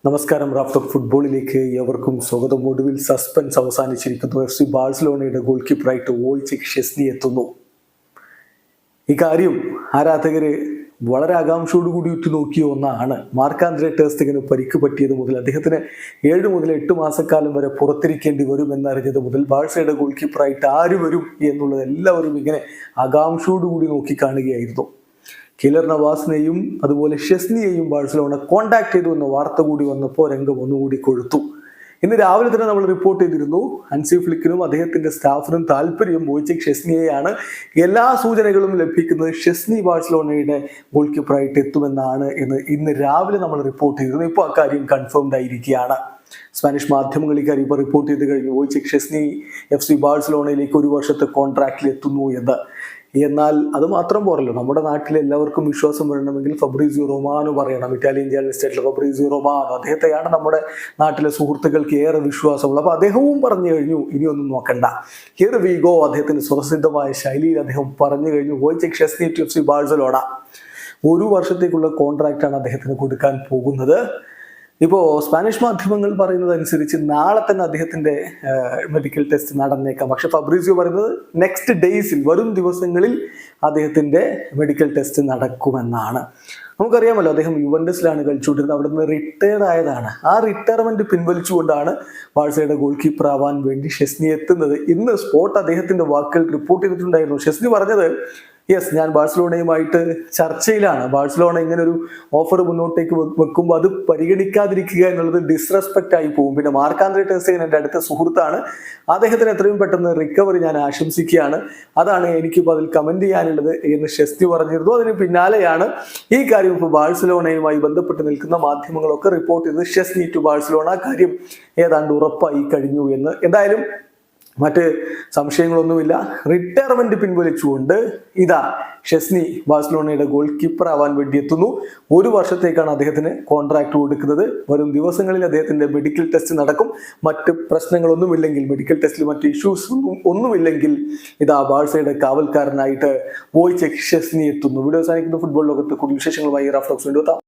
നമസ്കാരം. റാഫ്റ്റർ ഫുട്ബോളിലേക്ക് ഏവർക്കും സ്വാഗതം. ഒടുവിൽ സസ്പെൻസ് അവസാനിച്ചിരിക്കുന്നു. FC ബാഴ്സലോണയുടെ ഗോൾ കീപ്പറായിട്ട് വോയ്ചെക് ഷെസ്നി എത്തുന്നു. ഇക്കാര്യം ആരാധകര് വളരെ ആകാംക്ഷയോടുകൂടി ഉറ്റുനോക്കിയ ഒന്നാണ്. മാർക്ക് ആന്ദ്രേ ടെർ സ്റ്റെഗന് പരിക്ക് പറ്റിയത് മുതൽ അദ്ദേഹത്തിന് 7 മുതൽ 8 മാസക്കാലം വരെ പുറത്തിരിക്കേണ്ടി വരുമെന്നറിഞ്ഞത് മുതൽ ബാഴ്സയുടെ ഗോൾ കീപ്പറായിട്ട് ആര് വരും എന്നുള്ളത് എല്ലാവരും ഇങ്ങനെ ആകാംക്ഷയോടുകൂടി നോക്കിക്കാണുകയായിരുന്നു. കീലർ നവാസിനെയും അതുപോലെ ഷെസ്നിയെയും ബാഴ്സലോണ കോണ്ടാക്ട് ചെയ്തു എന്ന വാർത്ത കൂടി വന്നപ്പോൾ രംഗം ഒന്നുകൂടി കൊഴുത്തു. ഇന്ന് രാവിലെ തന്നെ നമ്മൾ റിപ്പോർട്ട് ചെയ്തിരുന്നു, ഹൻസി ഫ്ലിക്കിനും അദ്ദേഹത്തിന്റെ സ്റ്റാഫിനും താല്പര്യം വോയ്ചെക് ഷെസ്നിയെയാണ്. എല്ലാ സൂചനകളും ലഭിക്കുന്നത് ഷെസ്നി ബാഴ്സലോണയുടെ ഗോൾ കീപ്പറായിട്ട് എത്തുമെന്നാണ് എന്ന് ഇന്ന് രാവിലെ നമ്മൾ റിപ്പോർട്ട് ചെയ്തിരുന്നു. ഇപ്പോൾ അക്കാര്യം കൺഫേംഡ് ആയിരിക്കുകയാണ്. സ്പാനിഷ് മാധ്യമങ്ങൾ ഇക്കാര്യം ഇപ്പോൾ റിപ്പോർട്ട് ചെയ്ത് കഴിഞ്ഞു. വോയ്ചെക് ഷെസ്നി FC ബാഴ്സലോണയിലേക്ക് 1 വർഷത്തെ കോൺട്രാക്റ്റിൽ എത്തുന്നു എന്ന്. എന്നാൽ അത് മാത്രം പോരല്ലോ, നമ്മുടെ നാട്ടിൽ എല്ലാവർക്കും വിശ്വാസം വരണമെങ്കിൽ ഫബ്രീസിയോ റൊമാനോ പറയണം. ഇറ്റാലിയൻ ജേർണലിസ്റ്റ് ആയിട്ടുള്ള ഫബ്രീസിയോ റൊമാനോ, അദ്ദേഹത്തെയാണ് നമ്മുടെ നാട്ടിലെ സുഹൃത്തുക്കൾക്ക് ഏറെ വിശ്വാസമുള്ളത്. അപ്പോൾ അദ്ദേഹവും പറഞ്ഞു കഴിഞ്ഞു, ഇനിയൊന്നും നോക്കണ്ട, ഹിയർ വി ഗോ. അദ്ദേഹത്തിന് സ്വതസിദ്ധമായ ശൈലിയിൽ അദ്ദേഹം പറഞ്ഞു കഴിഞ്ഞു, വോയ്ചെക് ഷെസ്നി ടു FC ബാഴ്സലോണ. 1 വർഷത്തേക്കുള്ള കോൺട്രാക്റ്റാണ് അദ്ദേഹത്തിന് കൊടുക്കാൻ പോകുന്നത്. ഇപ്പോൾ സ്പാനിഷ് മാധ്യമങ്ങൾ പറയുന്നത് അനുസരിച്ച് നാളെ തന്നെ അദ്ദേഹത്തിന്റെ മെഡിക്കൽ ടെസ്റ്റ് നടന്നേക്കാം. പക്ഷെ ഫബ്രീസിയോ പറയുന്നത് നെക്സ്റ്റ് ഡേയ്സിൽ, വരും ദിവസങ്ങളിൽ അദ്ദേഹത്തിന്റെ മെഡിക്കൽ ടെസ്റ്റ് നടക്കുമെന്നാണ്. നമുക്കറിയാമല്ലോ, അദ്ദേഹം യുവന്റസിലാണ് കളിച്ചുകൊണ്ടിരുന്നത്. അവിടെ നിന്ന് റിട്ടയർഡ് ആയതാണ്. ആ റിട്ടയർമെന്റ് പിൻവലിച്ചുകൊണ്ടാണ് ബാഴ്സയുടെ ഗോൾ കീപ്പർ ആവാൻ വേണ്ടി ഷെസ്നി എത്തുന്നത്. ഇന്ന് സ്പോർട്ട് അദ്ദേഹത്തിന്റെ വാക്കുകൾ റിപ്പോർട്ട് ചെയ്തിട്ടുണ്ടായിരുന്നു. ഷെസ്നി പറഞ്ഞത്, യെസ്, ഞാൻ ബാഴ്സലോണയുമായിട്ട് ചർച്ചയിലാണ്. ബാഴ്സലോണ ഇങ്ങനെ ഒരു ഓഫർ മുന്നോട്ടേക്ക് വെക്കുമ്പോൾ അത് പരിഗണിക്കാതിരിക്കുക എന്നുള്ളത് ഡിസ്റെസ്പെക്റ്റ് ആയി പോകും. പിന്നെ മാർക്ക് ആന്ദ്രേ ടെർ സ്റ്റെഗൻ എൻ്റെ അടുത്ത സുഹൃത്താണ്. അദ്ദേഹത്തിന് എത്രയും പെട്ടെന്ന് റിക്കവറി ഞാൻ ആശംസിക്കുകയാണ്. അതാണ് എനിക്കിപ്പോൾ അതിൽ കമന്റ് ചെയ്യാനുള്ളത് എന്ന് ഷെസ്നി പറഞ്ഞിരുന്നു. അതിന് പിന്നാലെയാണ് ഈ കാര്യം ഇപ്പോൾ ബാഴ്സലോണയുമായി ബന്ധപ്പെട്ട് നിൽക്കുന്ന മാധ്യമങ്ങളൊക്കെ റിപ്പോർട്ട് ചെയ്തത്. ഷെസ്നി ടു ബാഴ്സലോണ കാര്യം ഏതാണ്ട് ഉറപ്പായി കഴിഞ്ഞു എന്ന്. എന്തായാലും മറ്റ് സംശയങ്ങളൊന്നുമില്ല. റിട്ടയർമെന്റ് പിൻവലിച്ചുകൊണ്ട് ഇതാ ഷെസ്നി ബാഴ്സലോണയുടെ ഗോൾ കീപ്പർ ആവാൻ വേണ്ടി എത്തുന്നു. 1 വർഷത്തേക്കാണ് അദ്ദേഹത്തിന് കോൺട്രാക്ട് കൊടുക്കുന്നത്. വരും ദിവസങ്ങളിൽ അദ്ദേഹത്തിന്റെ മെഡിക്കൽ ടെസ്റ്റ് നടക്കും. മറ്റ് പ്രശ്നങ്ങളൊന്നുമില്ലെങ്കിൽ, മെഡിക്കൽ ടെസ്റ്റിൽ മറ്റ് ഇഷ്യൂസ് ഒന്നുമില്ലെങ്കിൽ ഇതാ ബാഴ്സയുടെ കാവൽക്കാരനായിട്ട് വോയ്ചെക് ഷെസ്നി എത്തുന്നു. വീഡിയോ സാധിക്കുന്ന ഫുട്ബോൾ ലോകത്ത് കൂടുതൽ വിശേഷങ്ങളുമായി റാഫ്റ്റോക്സ് വീണ്ടും എത്താം.